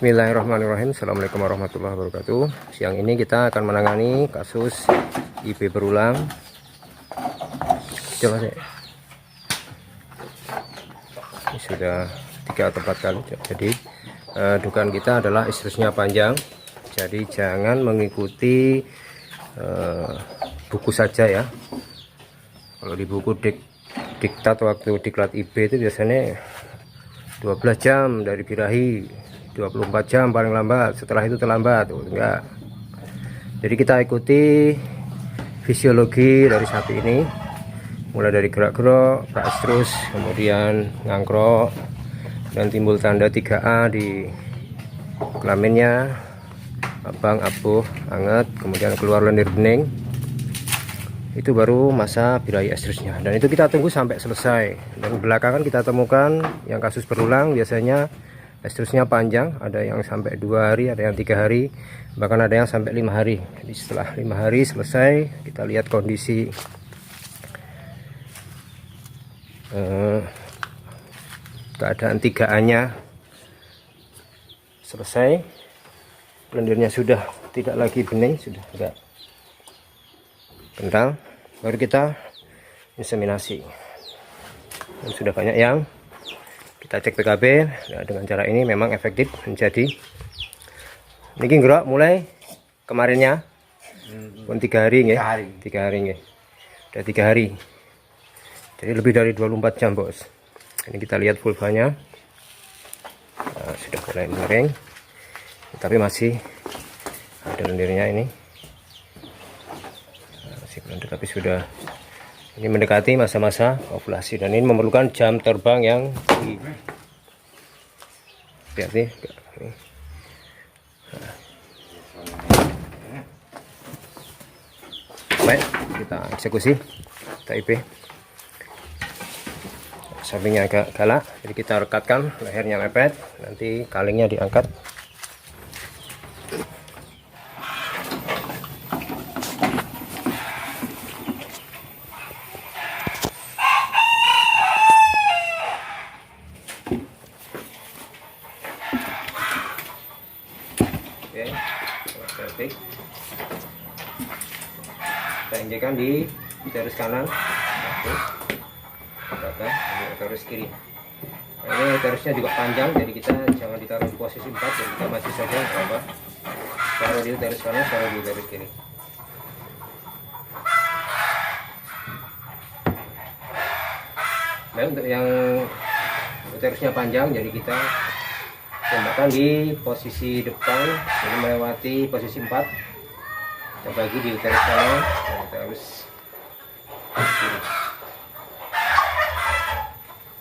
Bismillahirrahmanirrahim. Assalamualaikum warahmatullahi wabarakatuh. Siang ini kita akan menangani kasus IB berulang. Coba saya. Ini sudah 3 atau 4 kali. Jadi dugaan kita adalah estrusnya panjang. Jadi jangan mengikuti buku saja ya. Kalau di buku diktat waktu diklat IB itu biasanya 12 jam dari birahi, 24 jam paling lambat, setelah itu terlambat. Enggak. Jadi kita ikuti fisiologi dari sapi ini, mulai dari gerak-gerak, praestrus, kemudian ngangkrok, dan timbul tanda 3A di kelaminnya, abang, abuh, anget, kemudian keluar lendir bening. Itu baru masa birahi estrusnya, dan itu kita tunggu sampai selesai. Dan belakangan kita temukan yang kasus berulang biasanya estrusnya panjang, ada yang sampai 2 hari, ada yang 3 hari, bahkan ada yang sampai 5 hari. Jadi setelah 5 hari selesai, kita lihat kondisi keadaan 3A-nya selesai, lendirnya sudah tidak lagi bening, sudah enggak kental, baru kita inseminasi. Dan sudah banyak yang kita cek PKB. Nah, dengan cara ini memang efektif menjadi ini gerak mulai kemarinnya pun 3 hari nggih. 3 hari nggih. Udah 3 hari. Jadi lebih dari 24 jam, Bos. Ini kita lihat vulvanya. Nah, sudah mulai mengering. Tapi masih ada lendirnya ini. Masih belum, tapi sudah ini mendekati masa-masa ovulasi, dan ini memerlukan jam terbang yang tinggi. Lihat nih. Baik, kita eksekusi, kita IP. Sampingnya agak galak, jadi kita rekatkan, lehernya mepet, nanti kalingnya diangkat. Oke, kita injekan di uterus kanan, uterus kiri. Nah, ini uterusnya juga panjang, jadi kita jangan ditaruh di posisi 4, jadi kita maju saja, apa? Taruh di uterus kanan, taruh di uterus kiri. Dan untuk yang uterusnya panjang, jadi kita tembakkan di posisi depan, jadi melewati posisi 4. Kita bagi di uterus kanan, kita harus kiri.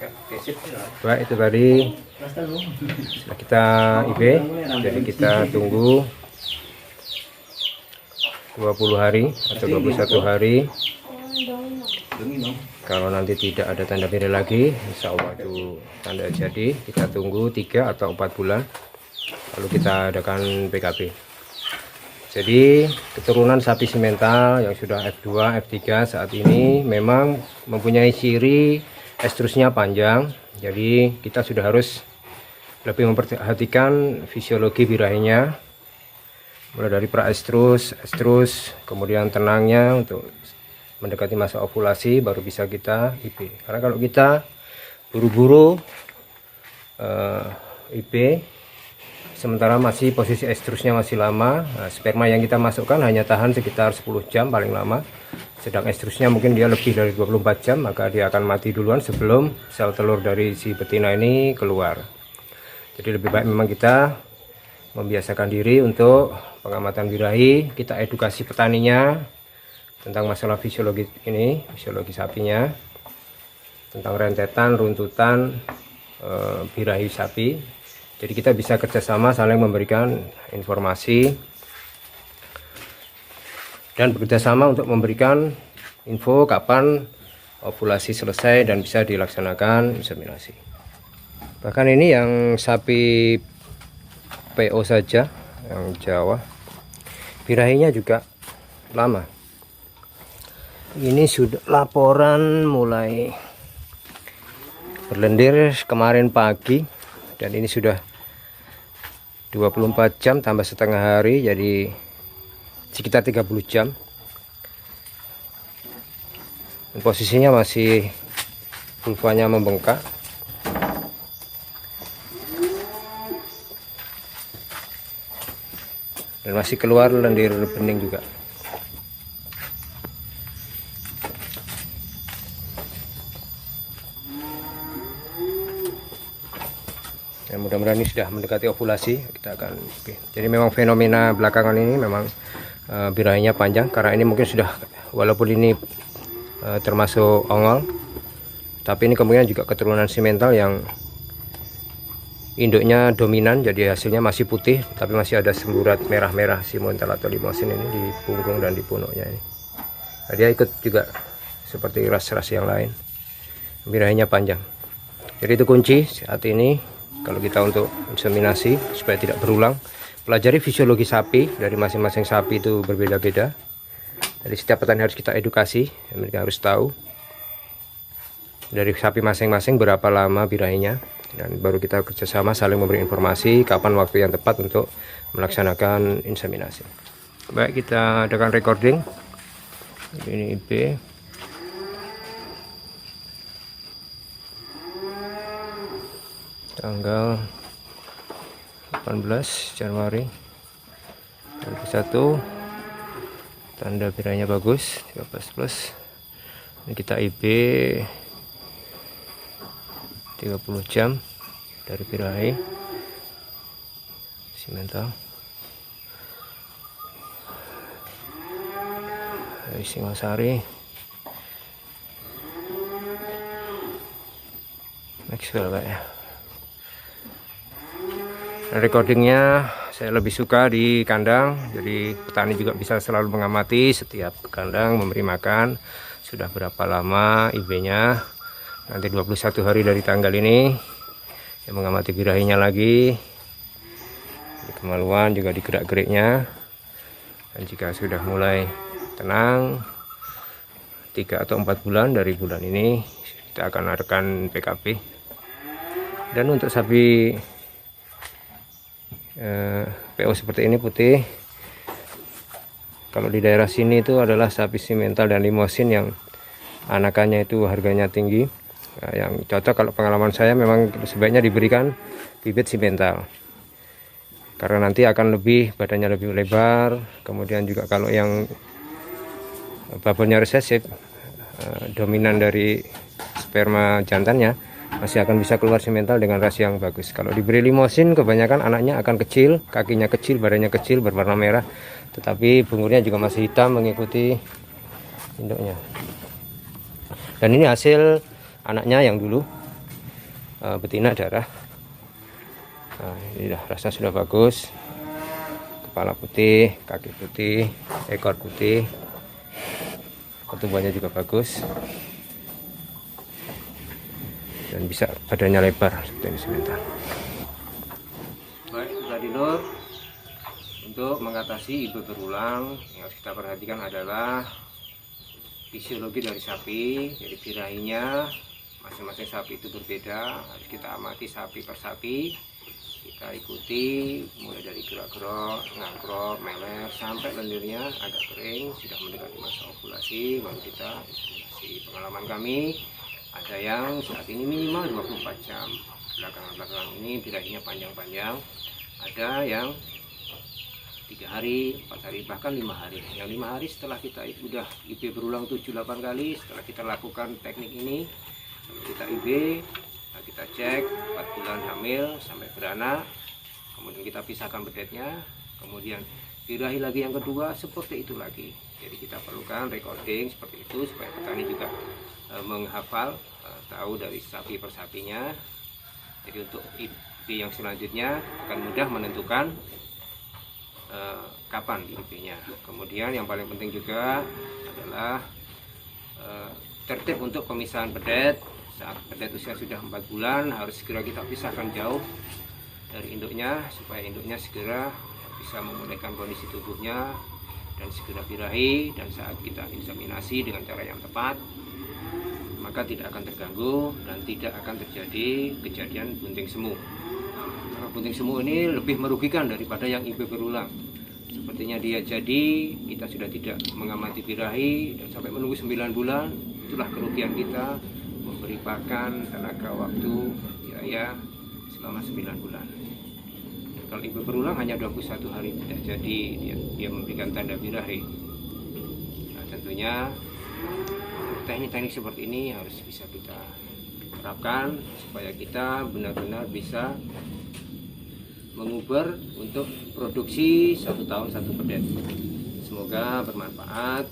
Oke, sip. Baik, itu tadi setelah kita IB, jadi kita tunggu 20 hari atau 21 hari. Kalau nanti tidak ada tanda birahi lagi, insya Allah itu tanda jadi. Kita tunggu 3 atau 4 bulan, lalu kita adakan PKB. Jadi keturunan sapi simental yang sudah F2, F3 saat ini memang mempunyai ciri estrusnya panjang. Jadi kita sudah harus lebih memperhatikan fisiologi birahinya, mulai dari praestrus, estrus, kemudian tenangnya untuk mendekati masa ovulasi, baru bisa kita IB. Karena kalau kita buru-buru IB, sementara masih posisi estrusnya masih lama, nah, sperma yang kita masukkan hanya tahan sekitar 10 jam paling lama, sedang estrusnya mungkin dia lebih dari 24 jam, maka dia akan mati duluan sebelum sel telur dari si betina ini keluar. Jadi lebih baik memang kita membiasakan diri untuk pengamatan birahi, kita edukasi petaninya tentang masalah fisiologi ini, fisiologi sapinya, tentang rentetan, runtutan birahi sapi. Jadi kita bisa kerjasama saling memberikan informasi dan bekerjasama untuk memberikan info kapan ovulasi selesai dan bisa dilaksanakan inseminasi. Bahkan ini yang sapi PO saja, yang Jawa, birahinya juga lama. Ini sudah laporan mulai berlendir kemarin pagi, dan ini sudah 24 jam tambah setengah hari, jadi sekitar 30 jam. Dan posisinya masih vulvanya membengkak. Dan masih keluar lendir bening juga. Dan mudah-mudahan ini sudah mendekati ovulasi. Kita akan jadi memang fenomena belakangan ini memang birahinya panjang, karena ini mungkin sudah, walaupun ini termasuk ongol, tapi ini kemungkinan juga keturunan simental yang induknya dominan, jadi hasilnya masih putih tapi masih ada semburat merah-merah simental atau limosin ini di punggung dan di punuknya ini. Nah, dia ikut juga seperti ras-ras yang lain, birahinya panjang. Jadi itu kunci saat ini kalau kita untuk inseminasi supaya tidak berulang. Pelajari fisiologi sapi, dari masing-masing sapi itu berbeda-beda. Jadi setiap petani harus kita edukasi, mereka harus tahu dari sapi masing-masing berapa lama birahinya, dan baru kita kerjasama saling memberi informasi kapan waktu yang tepat untuk melaksanakan inseminasi. Baik, kita adakan recording. Ini IP. Tanggal 18 Januari 2021. Tanda birahinya bagus, 13+. Ini kita IB 30 jam dari birahi simental dari Singosari. Maxwell Pak ya. Recordingnya saya lebih suka di kandang, jadi petani juga bisa selalu mengamati setiap kandang memberi makan sudah berapa lama IB-nya. Nanti 21 hari dari tanggal ini yang mengamati birahinya lagi, di kemaluan juga di gerak-geriknya. Dan jika sudah mulai tenang 3 atau 4 bulan dari bulan ini, kita akan adakan PKP. Dan untuk sapi PO seperti ini putih, kalau di daerah sini itu adalah sapi simental dan limosin yang anakannya itu harganya tinggi. Nah, yang cocok kalau pengalaman saya memang sebaiknya diberikan bibit simental, karena nanti akan lebih, badannya lebih lebar. Kemudian juga kalau yang bubble-nya resesif, dominan dari sperma jantannya, masih akan bisa keluar simental dengan ras yang bagus. Kalau diberi limosin, kebanyakan anaknya akan kecil, kakinya kecil, badannya kecil, berwarna merah, tetapi bungurnya juga masih hitam mengikuti induknya. Dan ini hasil anaknya yang dulu betina darah. Nah, ini rasanya sudah bagus, kepala putih, kaki putih, ekor putih, pertumbuhannya juga bagus, dan bisa badannya lebar seperti ini sebentar. Baik, sudah dilur. Untuk mengatasi IB berulang, yang harus kita perhatikan adalah fisiologi dari sapi. Jadi birahinya masing-masing sapi itu berbeda, harus kita amati sapi per sapi. Kita ikuti mulai dari gerak-gerak, ngangkrok, meler, sampai lendirnya agak kering, sudah mendekati masa ovulasi, baru kita inseminasi. Pengalaman kami, ada yang saat ini minimal 24 jam, belakangan ini birahinya panjang-panjang, ada yang 3 hari, 4 hari, bahkan 5 hari. Yang 5 hari setelah kita udah IB berulang 7-8 kali, setelah kita lakukan teknik ini, kita IB, nah kita cek 4 bulan hamil sampai beranak, kemudian kita pisahkan bedetnya, kemudian birahi lagi yang kedua, seperti itu lagi. Jadi kita perlukan recording seperti itu supaya petani juga menghafal, tahu dari sapi per sapinya. Jadi untuk IB yang selanjutnya akan mudah menentukan kapan IB-nya. Kemudian yang paling penting juga adalah tertib untuk pemisahan bedet. Saat bedet usia sudah 4 bulan harus segera kita pisahkan jauh dari induknya, supaya induknya segera bisa memulihkan kondisi tubuhnya dan segera birahi. Dan saat kita inseminasi dengan cara yang tepat, maka tidak akan terganggu dan tidak akan terjadi kejadian bunting semu. bunting semu ini lebih merugikan daripada yang IB berulang. Sepertinya dia jadi, kita sudah tidak mengamati birahi dan sampai menunggu 9 bulan. Itulah kerugian kita memberi pakan, tenaga, waktu, biaya selama 9 bulan. Kalau IB berulang hanya 21 hari tidak jadi, dia memberikan tanda birahi. Nah, tentunya teknik-teknik seperti ini harus bisa kita terapkan supaya kita benar-benar bisa menguber untuk produksi 1 tahun 1 pedet. Semoga bermanfaat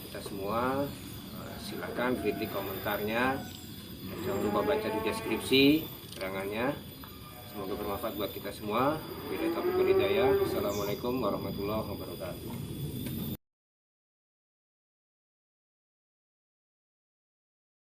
kita semua. Silakan kritik komentarnya, jangan lupa baca di deskripsi keterangannya. Semoga bermanfaat buat kita semua. Wabillahi taufiq wal hidayah. Assalamualaikum warahmatullahi wabarakatuh.